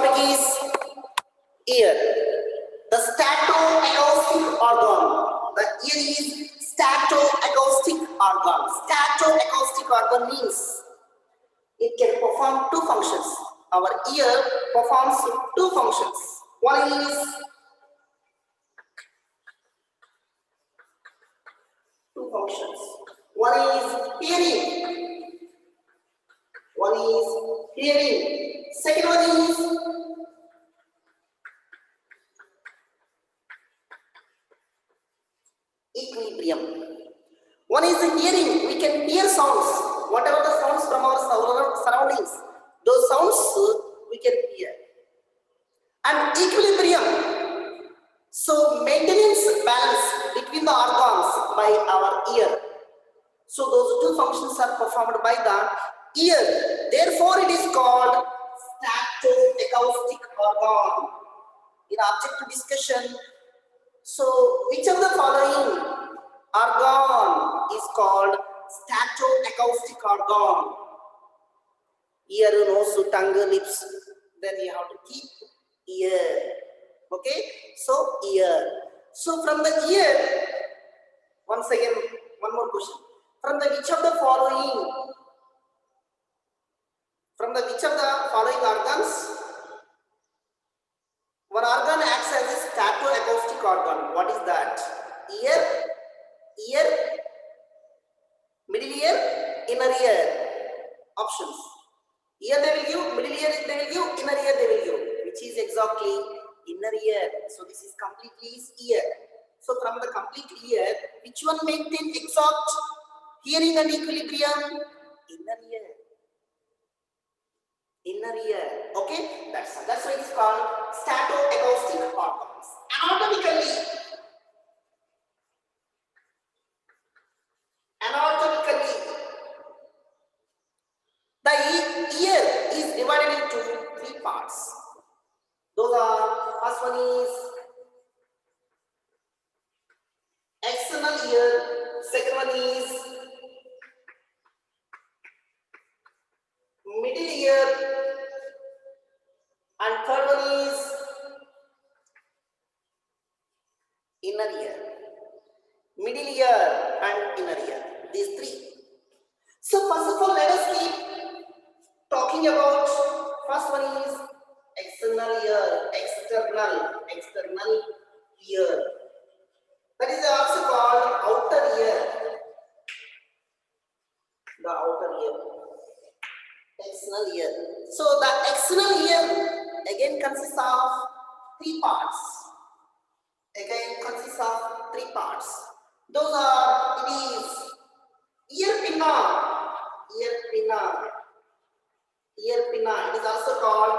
topic is ear. The stato-acoustic organ. The ear is stato-acoustic organ. Stato-acoustic organ means it can perform two functions. Our ear performs two functions. One is two functions. One is hearing. One is hearing. Second one is equilibrium. One is hearing. We can hear sounds. Whatever the sounds from our surroundings, those sounds we can hear. And equilibrium. So maintenance balance between the organs by our ear. So those two functions are performed by the ear. Therefore, it is called stato-acoustic organ. In objective discussion, so which of the following organ is called stato-acoustic organ? Ear, nose, tongue, lips. Then you have to keep ear. Okay, so ear. So from the ear, once again, one more question. From the which of the following organs? One organ acts as a stato-acoustic organ. What is that? Ear, middle ear, inner ear. Options. Ear they will give, middle ear they will give, inner ear they will give. Which is exactly inner ear. So this is completely ear. So from the complete ear, which one maintains exact hearing and equilibrium? Inner ear. Inner ear. Okay, that's why it's called stato-acoustic organs. Anatomically, the ear is divided into three parts. Those are, first one is external ear, second one is middle ear, and third one is inner ear. Middle ear and inner ear. These three. So first of all, let us keep talking about, first one is external ear, external ear. That is also called outer ear. The outer ear. External ear. So the external ear again consists of three parts. Those are, it is ear pinna. It is also called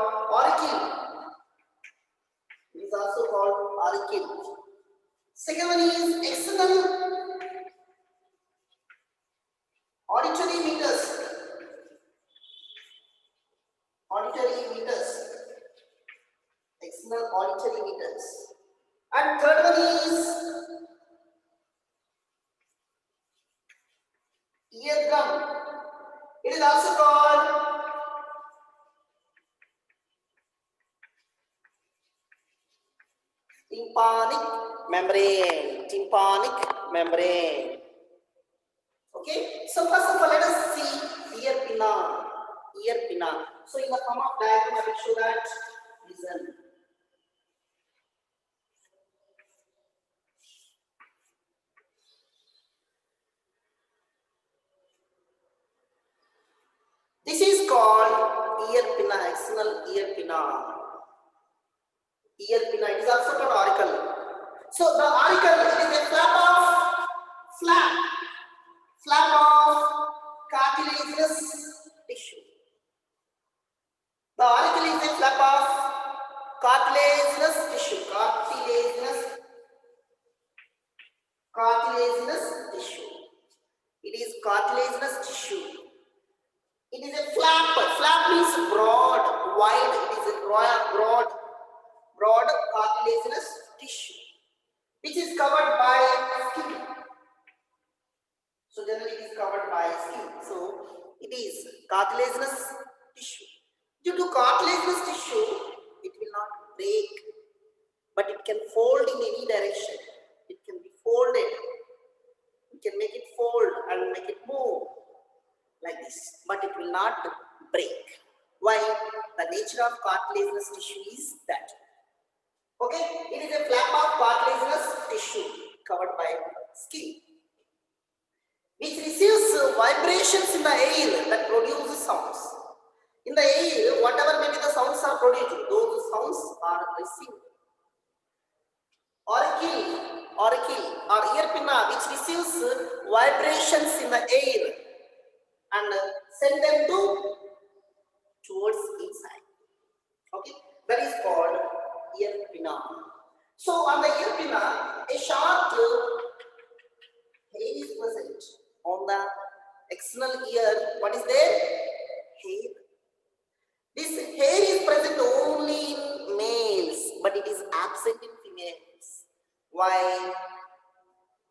auricle. Second one is external auditory meters. External auditory meters. And third one is eardrum. It is also called tympanic membrane. Okay, so first of all, let us see ear pinna. So in the form of diagram, I will show that. Listen. This is called ear pinna, external ear pinna. It is also called auricle. So the auricle is a flap of cartilaginous tissue. The auricle is a flap of cartilaginous tissue. It is cartilaginous tissue. It is a flap. Flap means broad, wide. It is a broad cartilaginous tissue, which is covered by skin. So generally it is covered by skin. So it is cartilaginous tissue. Due to cartilaginous tissue, break, but it can fold in any direction. It can be folded. We can make it fold and make it move like this, but it will not break. Why? The nature of cartilaginous tissue is that. Okay, it is a flap of cartilaginous tissue covered by skin, which receives vibrations in the air that produces sounds. In the air, whatever maybe the sounds are produced, those sounds are received. Auricle or ear pinna, which receives vibrations in the air and send them towards inside. Okay, that is called ear pinna. So on the ear pinna, a short hair is present on the external ear. What is there? Hair. This hair is present only in males, but it is absent in females. Why?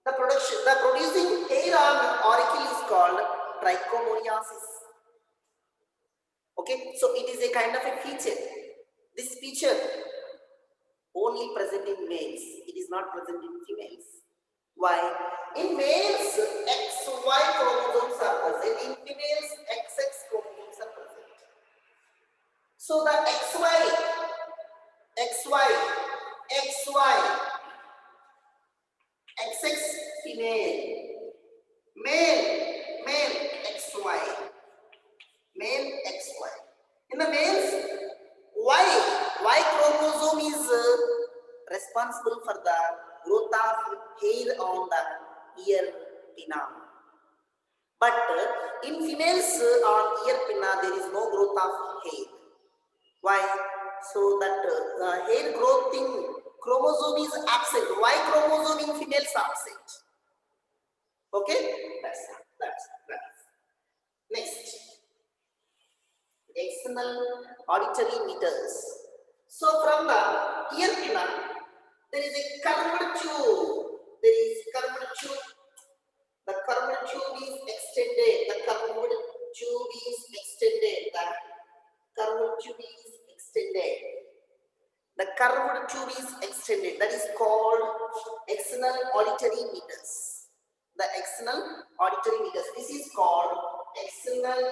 The producing hair on auricle is called trichomoniasis. Okay, so it is a kind of a feature. This feature only present in males. It is not present in females. Why? In males, XY chromosomes are present. In females, XX chromosomes are present. So the XY, XX female, male, XY, male XY. In the males, Y chromosome is responsible for the growth of hair on the ear pinna. But in females on ear pinna, there is no growth of hair. Why? So that hair growth in chromosome is absent. Y chromosome in females absent. Okay? That's. Next. External auditory meters. So from the ear pinna, there is a curved tube. The curved tube is extended. The curved tube is extended. That is called external auditory meters. The external auditory meters. This is called external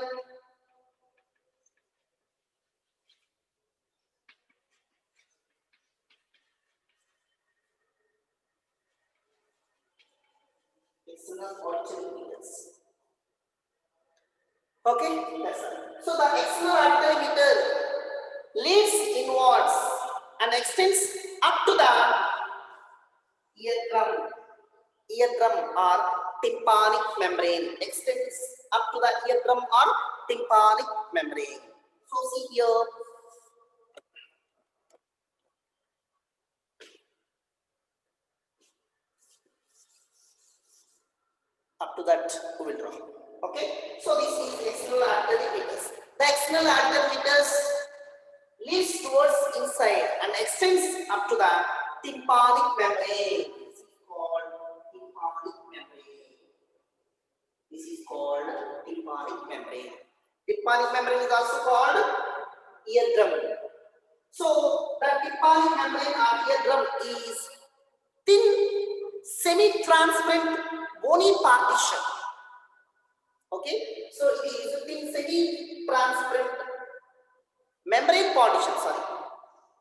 auditory meters. Okay, that's it. So the external auditory meter leads inwards and extends up to the eardrum or tympanic membrane. Extends up to the eardrum or tympanic membrane. So see here. Up to that we will draw. Okay, so this is external auditory meters. The external auditory meters leads towards inside and extends up to the tympanic membrane. This is called tympanic membrane. Tympanic membrane is also called eardrum. So the tympanic membrane or eardrum is thin, semi-transparent, bony partition. Okay, so it is a thin, semi-transparent membrane partition. Sorry,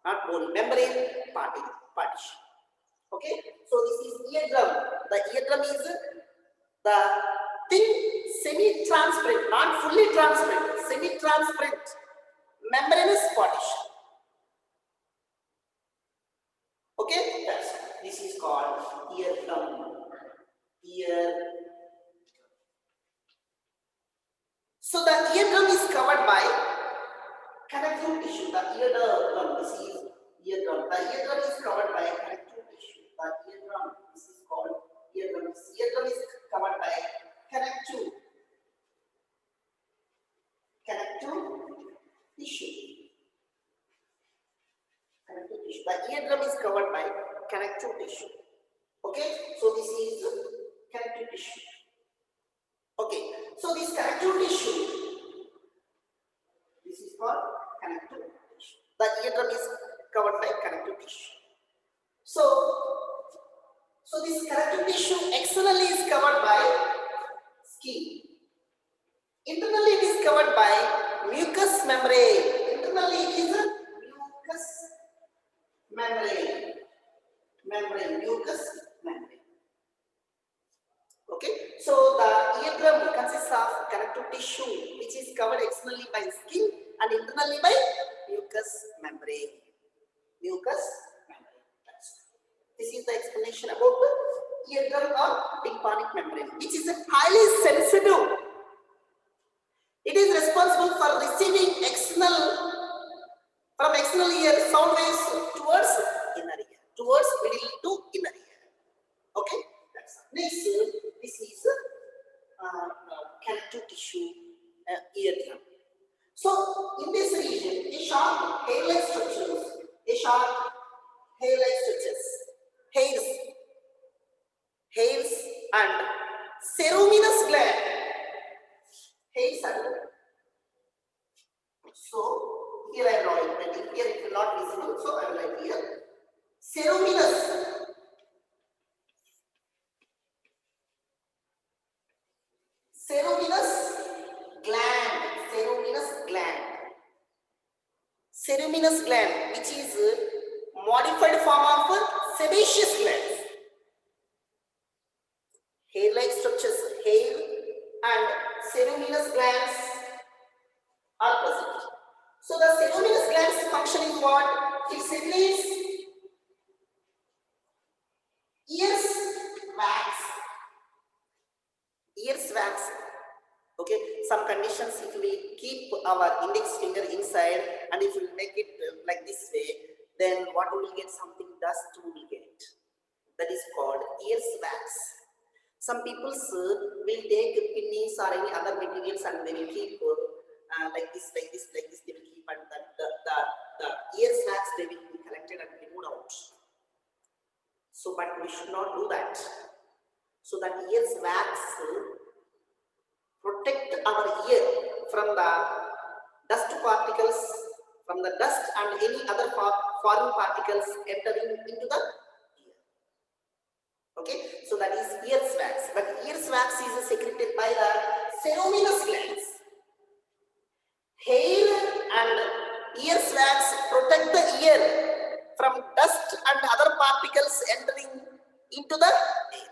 not bony, membrane partition. Okay, so this is eardrum. The eardrum is the thin, semi-transparent, not fully transparent, semi-transparent membranous partition. Okay, this is called eardrum. So the eardrum is covered by connective tissue. The eardrum, this is eardrum. The eardrum is covered by connective tissue. The eardrum, this is called eardrum. This eardrum is covered by connective tissue. The eardrum is covered by connective tissue. Okay, so this is connective tissue. Okay, so this connective tissue, this is called connective tissue. The eardrum is covered by connective tissue. So this connective tissue externally is covered by skin. Internally it is covered by mucous membrane. Internally it is a mucous membrane. Mucous membrane. Okay. So the eardrum consists of connective tissue which is covered externally by skin and internally by mucous membrane. Mucous membrane. This is the explanation about the eardrum or tympanic membrane, which is highly sensitive. It is responsible for receiving from external ear sound waves towards inner ear, towards middle to inner ear. Okay. Next, this is connective tissue eardrum. So in this region, a sharp hair-like structures, hairs and ceruminous gland. Hairs and so here I am drawing, here it will not visible, so I will write here ceruminous. Ceruminous gland, which is modified form of sebaceous glands. Hair-like structures, hair and ceruminous glands are present. So the ceruminous glands function is what? It secretes ears wax. Okay, some conditions, if we keep our index finger inside and if we make it like this way, then what we will get? Something dust we will get. That is called ears wax. Some people will take pinnies or any other materials and they will keep like this, they will keep, and the ears wax they will be collected and removed out. So, but we should not do that. So that ears wax protect our ear from the dust particles, from the dust and any other foreign particles entering into the ear. Okay, so that is ears wax. But ears wax is secreted by the ceruminous glands. Hair and ears wax protect the ear from dust and other particles entering into the air.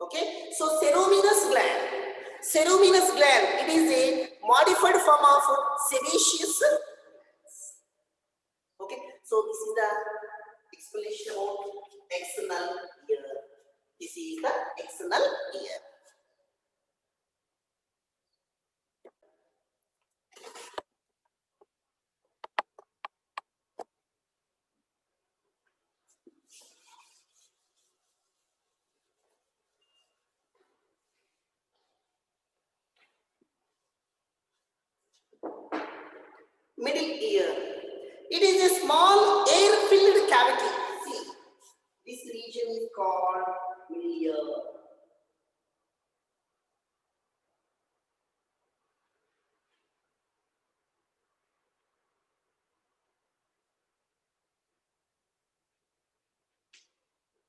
Okay, so ceruminous gland, it is a modified form of sebaceous glands. Okay, so this is the explanation about external ear. This is the external ear. Middle ear. It is a small air-filled cavity. See, this region is called middle ear.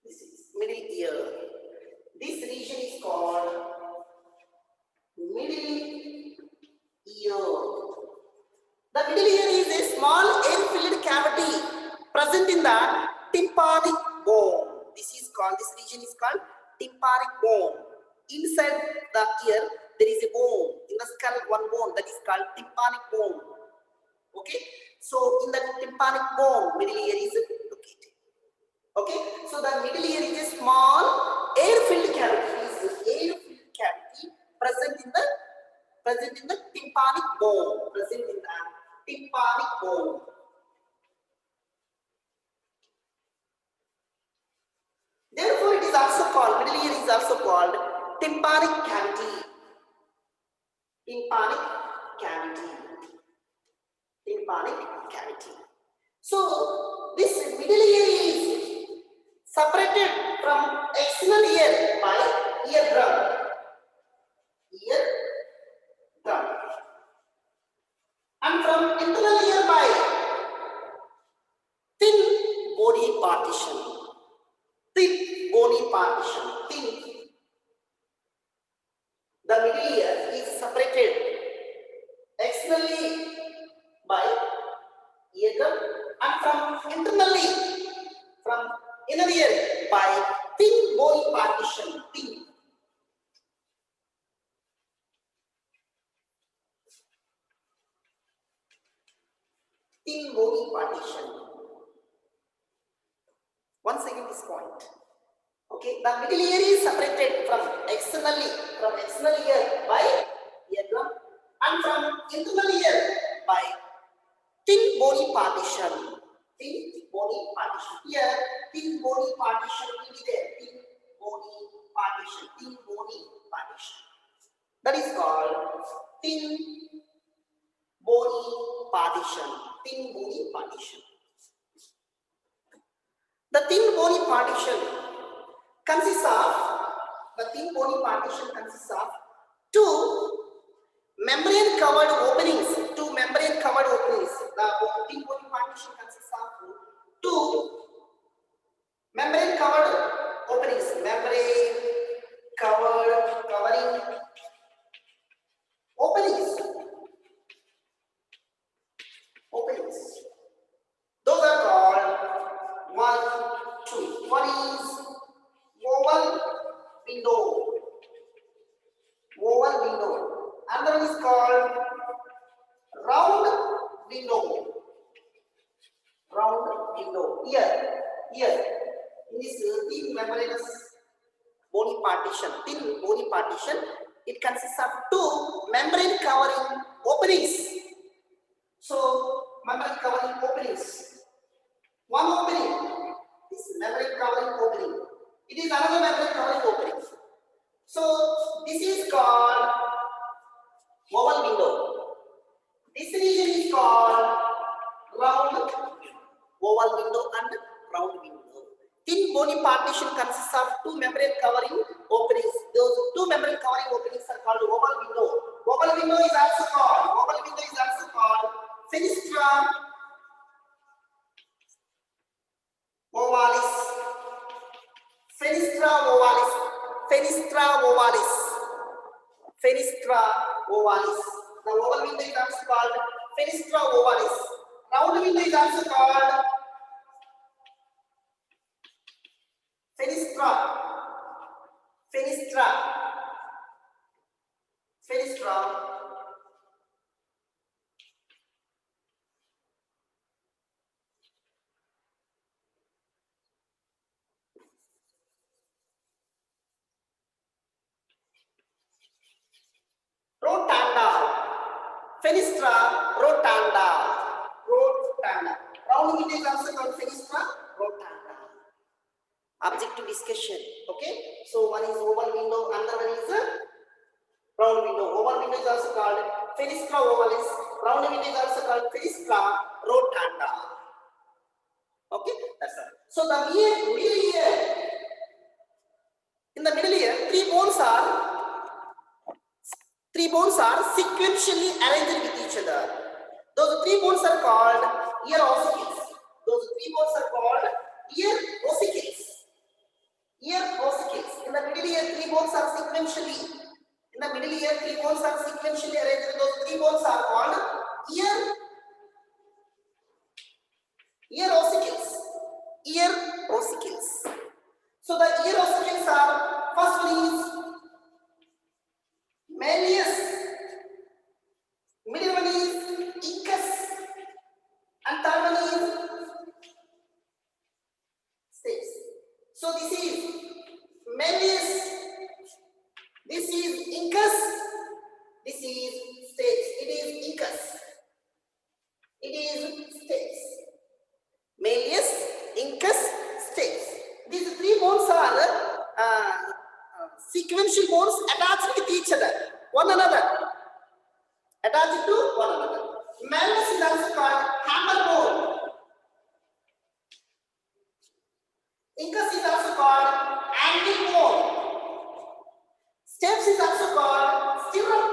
This is middle ear. This region is called middle ear. The middle ear is a small air-filled cavity present in the tympanic bone. This region is called tympanic bone. Inside the ear, there is a bone. In the skull, one bone that is called tympanic bone. Okay, so in the tympanic bone, middle ear is located. Okay, so the middle ear is a small air-filled cavity. Present in the tympanic bone. Tympanic bone. Therefore, it is also called, middle ear is also called tympanic cavity. Tympanic cavity. So, this middle ear is separated from external ear by eardrum. And from internal ear by partition. Thick bony partition. Thin. The middle ear is separated externally by eardrum and from internally from inner ear by thin bony partition. Thin. Thin bony partition. Once again this point. Okay, the middle ear is separated from external ear by eardrum and from internal ear by thin bony partition. Thin bony partition. Here, thin bony partition will be there. Thin bony partition. Thin bony partition. That is called thin bony partition. Thin bony partition. The thin bony partition consists of two membrane covered openings. The thin bony partition consists of two membrane covered openings. Covering openings. Those are called 1, 2. One is oval window. Another one is called round window. Here. In this thin membranous bony partition, it consists of two membrane covering openings. So, membrane covering openings. One opening is membrane covering opening. It is another membrane covering opening. So, this is called oval window. This region is called round oval window and round window. Thin bony partition consists of two membrane covering openings. Those two membrane covering openings are called oval window. Oval window is also called fenestra ovalis. Fenestra ovalis. The oval window is also called fenestra ovalis. Round window is also called fenestra. Rotanda. Round window is also called fenestra rotanda. Object to discussion. Okay. So one is oval window, another one is a round window. Oval window is also called fenestra ovalis. Round window is also called fenestra rotanda. Okay. That's all. So the middle ear. In the middle ear, three bones are sequentially arranged with each other. Those three bones are called ear ossicles. In the middle ear, three bones are sequentially. Arranged. Those three bones are called ear ossicles. So the ear ossicles are, first one is malleus, middle one is incus, and third one is stapes. So this is malleus, this is incus, this is stapes. It is incus, it is stapes. Malleus, incus, stapes. These three bones are sequential bones attached with each other, one another. Malleus is also called hammer bone. Incus is also called angle bone. Stapes is also called stirrup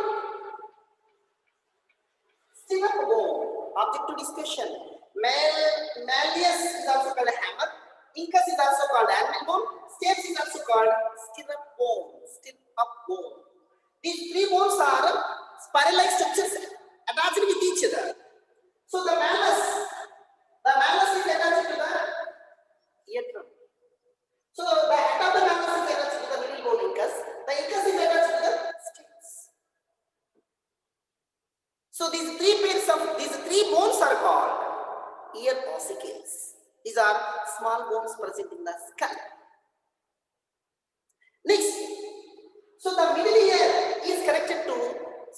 bone. Object to discussion. Malleus is also called a hammer. Incus is also called anvil bone. Stapes is also called stirrup bone. Stirrup bone. These three bones are spiral-like structures attached with each other. So the malleus is attached to the eardrum. So the head of the malleus is attached to the middle bone incus. The incus is attached to the stapes. So these three bones are called ear ossicles. These are small bones present in the skull. Next, so the middle ear is connected to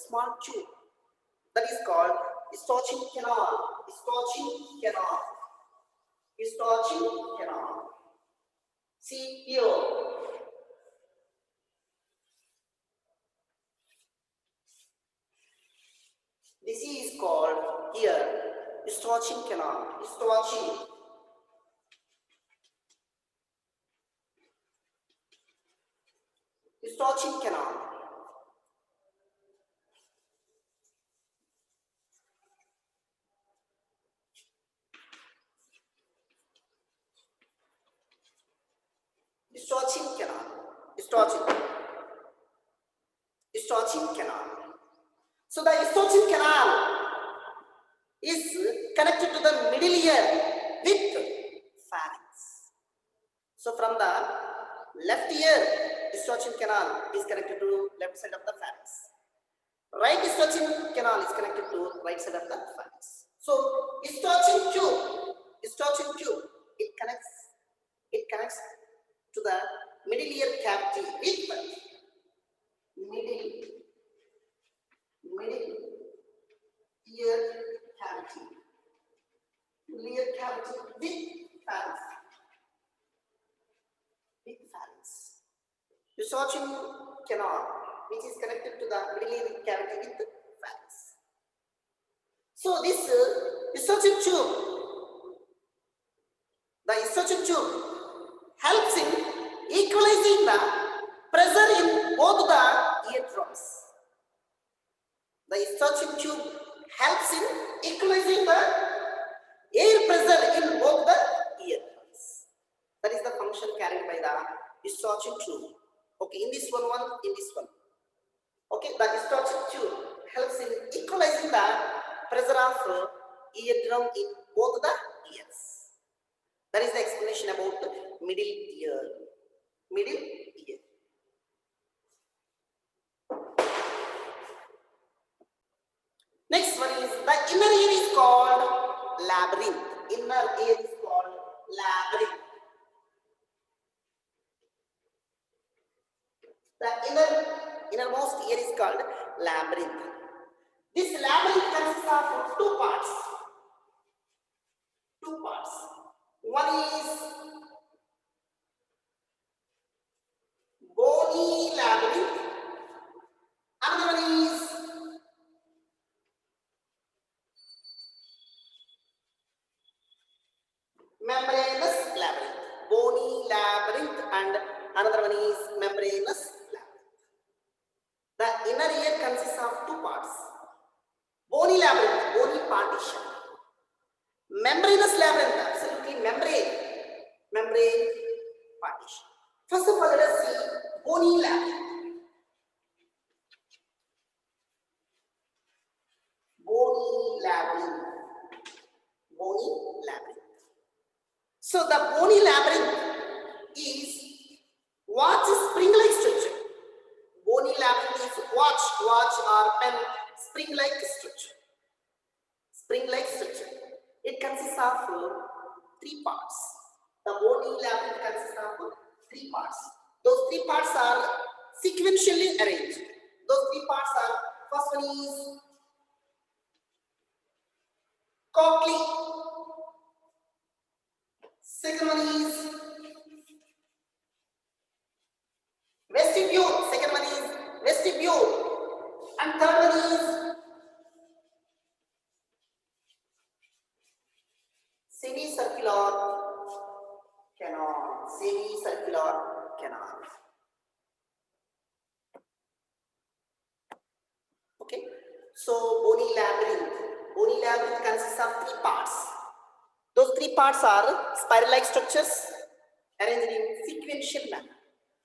small tube that is called Stauching canal. Stauching canal. Stauching canal. See here. This is called here Stauching canal. Stauching. Stauching canal. Stauching canal. Stauching canal. So the Stauching canal is connected to the middle ear with pharynx. So from the left ear, Stauching canal is connected to left side of the pharynx. Right Stauching canal is connected to right side of the pharynx. So Stauching tube, it connects to the middle ear cavity with middle ear cavity. Middle ear cavity with pharynx. Receptor canal, which is connected to the middle ear cavity with pharynx. So this receptor tube helps in equalizing the pressure in both the eardrums. The receptor tube helps in equalizing the air pressure in both the eardrums. That is the function carried by the receptor tube. Okay, in this one, in this one. Okay, the receptor tube helps in equalizing the pressure of eardrum in both the ears. That is the explanation about middle ear. Middle ear. Next one is the inner ear is called labyrinth. Inner ear is called labyrinth. The innermost ear is called labyrinth. This labyrinth consists of two parts. One is bony labyrinth. Another one is membranous labyrinth. Bony labyrinth and another one is membranous labyrinth. The inner ear consists of two parts. Bony labyrinth, bony partition. Membranous labyrinth, absolutely membrane partition. First of all, let us see bony labyrinth. Bony labyrinth. So the bony labyrinth is watch spring-like structure. Bony labyrinth is watch or pen spring-like structure. It consists of three parts. The bony labyrinth consists of three parts. Those three parts are sequentially arranged. Those three parts are, first one is cochlea. Second one is vestibule. And third one is semicircular canal. Okay. So bony labyrinth consists of three parts. Those three parts are spiral-like structures arranged in sequential manner.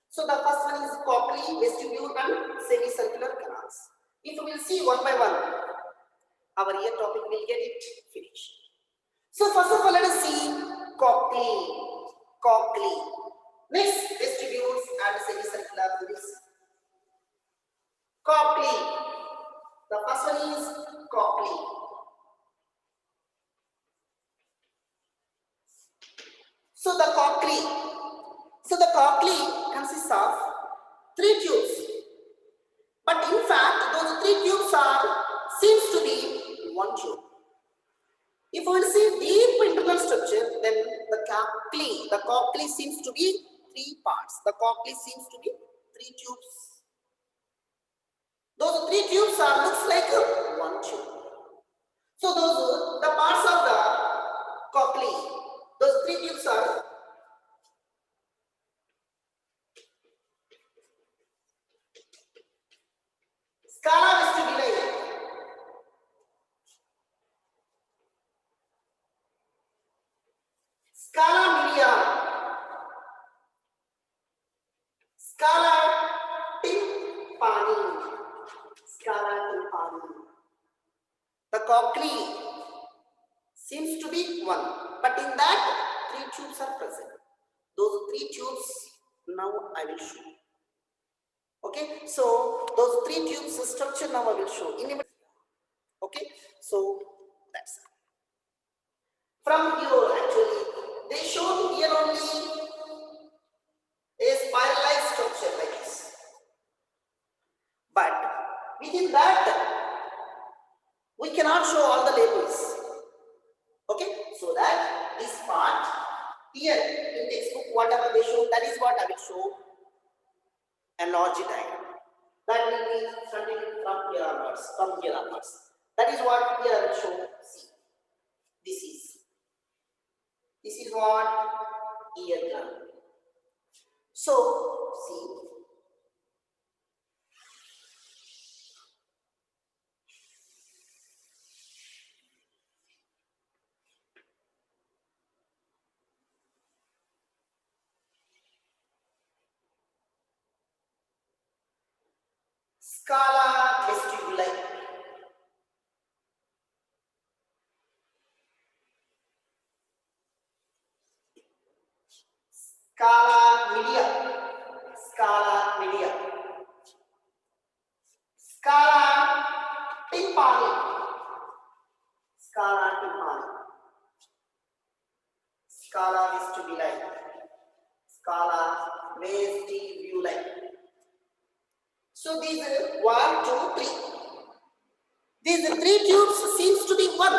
So the first one is cochlear, vestibule and semicircular canals. If we will see one by one, our ear topic will get it finished. So first of all, let us see cochlear. Next, vestibules and semicircular canals. Cochlear. The first one is cochlear. So the cochlear consists of three tubes. But in fact, those three tubes seems to be one tube. If we will see deep internal structure, then the cochlear seems to be three parts. The cochlear seems to be three tubes. Those three tubes looks like one tube. So the parts of the cochlear, those three tubes are scala vestibuli, scala media, scala tympani. The cochlear seems to be one, but in that three tubes are present. Those three tubes now I will show. Okay, so those three tubes structure now I will show. Okay, so that's it. From here actually they show here only a spiralized structure like this, but within that we cannot show all the labels. Okay, so that this part here in textbook whatever they show, that is what I will show. Analogy diagram that will be starting from here onwards. That is what here I will show. See, this is what eardrum. So see, scala vestibuli, scala media, scala tympani, scala vestibuli, scala vestibuli. So these 1, 2, 3. These three tubes seems to be one.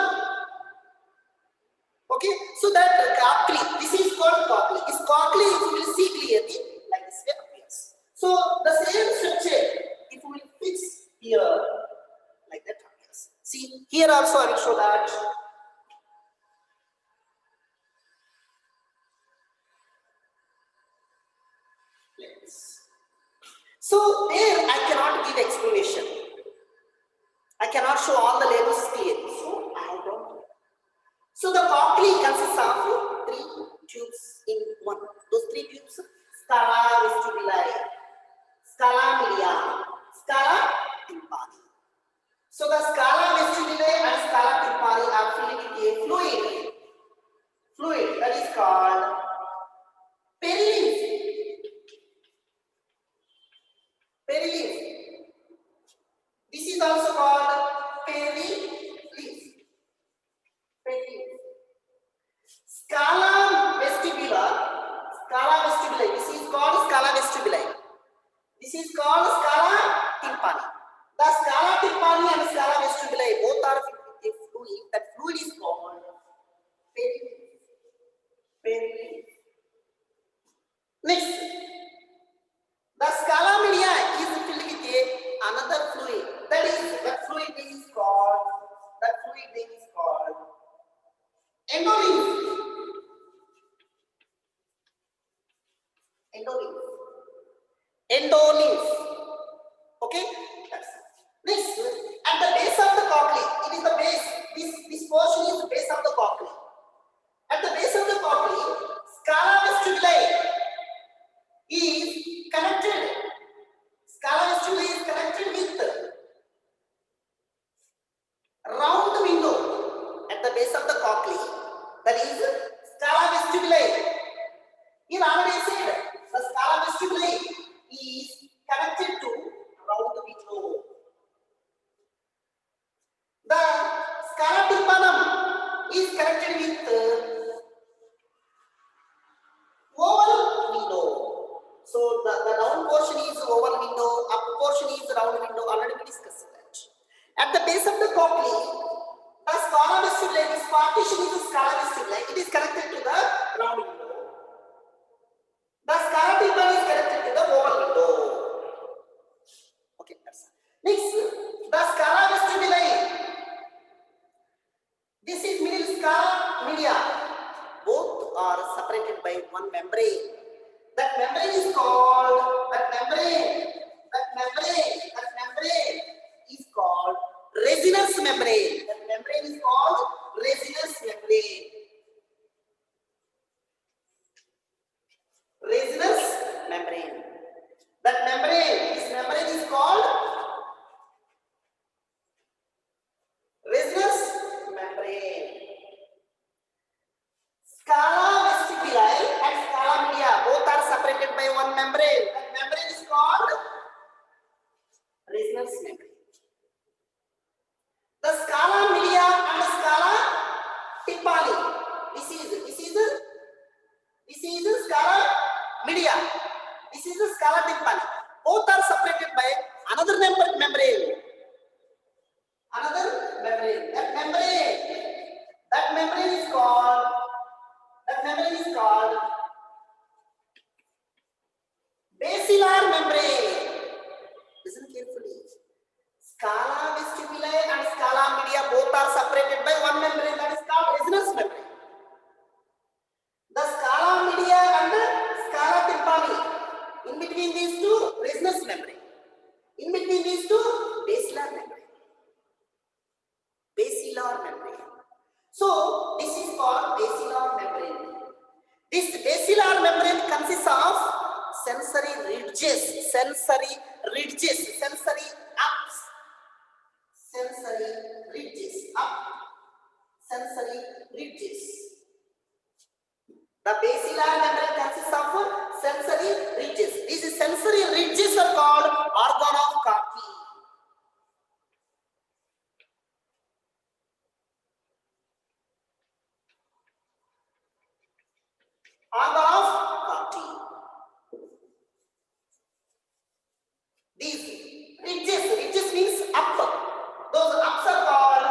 Okay, so that cochlear, this is called cochlear. This cochlear, if you will see clearly, like this way appears. So the same structure, if we will fix here, like that appears. See, here also I will show that. So there I cannot give explanation. I cannot show all the labels clearly. So I don't. So the cochlear consists of three tubes in one. Those three tubes: scala vestibuli, scala media, scala tympani. So the scala vestibuli and scala tympani are filled with a fluid that is called perilymph. This is also called perilymph. Scala vestibuli. This is called scala vestibuli. This is called scala tympani. The scala tympani and scala vestibuli both are filled with a fluid. That fluid is called perilymph. Next, the scala media is filled with another fluid. That fluid name is called endolymph. Okay. Next, at the base of the cochlear, it is the base. This portion is the base of the cochlear. At the base of the cochlear, scala vestibuli base of the cochlea, that is scala vestibuli. Here already said the scala vestibuli is connected to round window. The scala tympanum is connected with oval window. So the down portion is oval window, up portion is round window. Already we discussed that. At the base of the cochlea, the scala vestibuli, this partition is the scala vestibuli. It is connected to the round window. The scala tympanum is connected to the oval window. Okay, that's it. Next, the scala vestibuli. This is middle scala media. Both are separated by one membrane. That membrane is called, that membrane is called resonance membrane. That membrane is called resonance membrane. Resonance membrane. That membrane, this membrane is called resonance membrane. Scala vestibuli and scala media both are separated by one membrane. That membrane is called resonance membrane. The scala media and the scala tympani. This is the scala media. This is the scala tympani. Both are separated by another membrane. Another membrane. That membrane is called basilar membrane. Listen carefully. Scala vestibuli and scala media both are separated by one membrane, that is called resonance membrane. The scala media and the scala tympani, in between these two, resonance membrane. In between these two, basilar membrane. Basilar membrane. So this is called basilar membrane. This basilar membrane consists of sensory ridges, sensory ups, sensory ridges. The basilar membrane consists of sensory ridges. These sensory ridges are called organ of Carpi. Organ of Carpi. These ridges means up. Those ups are called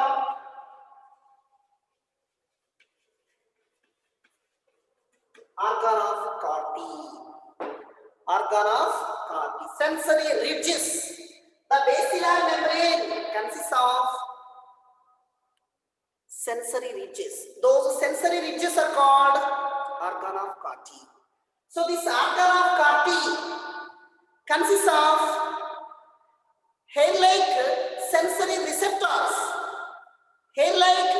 organ of Carpi. Organ of Carpi. Sensory ridges. The basilar membrane consists of sensory ridges. Those sensory ridges are called organ of Carpi. So this organ of Carpi consists of hair-like sensory receptors. Hair-like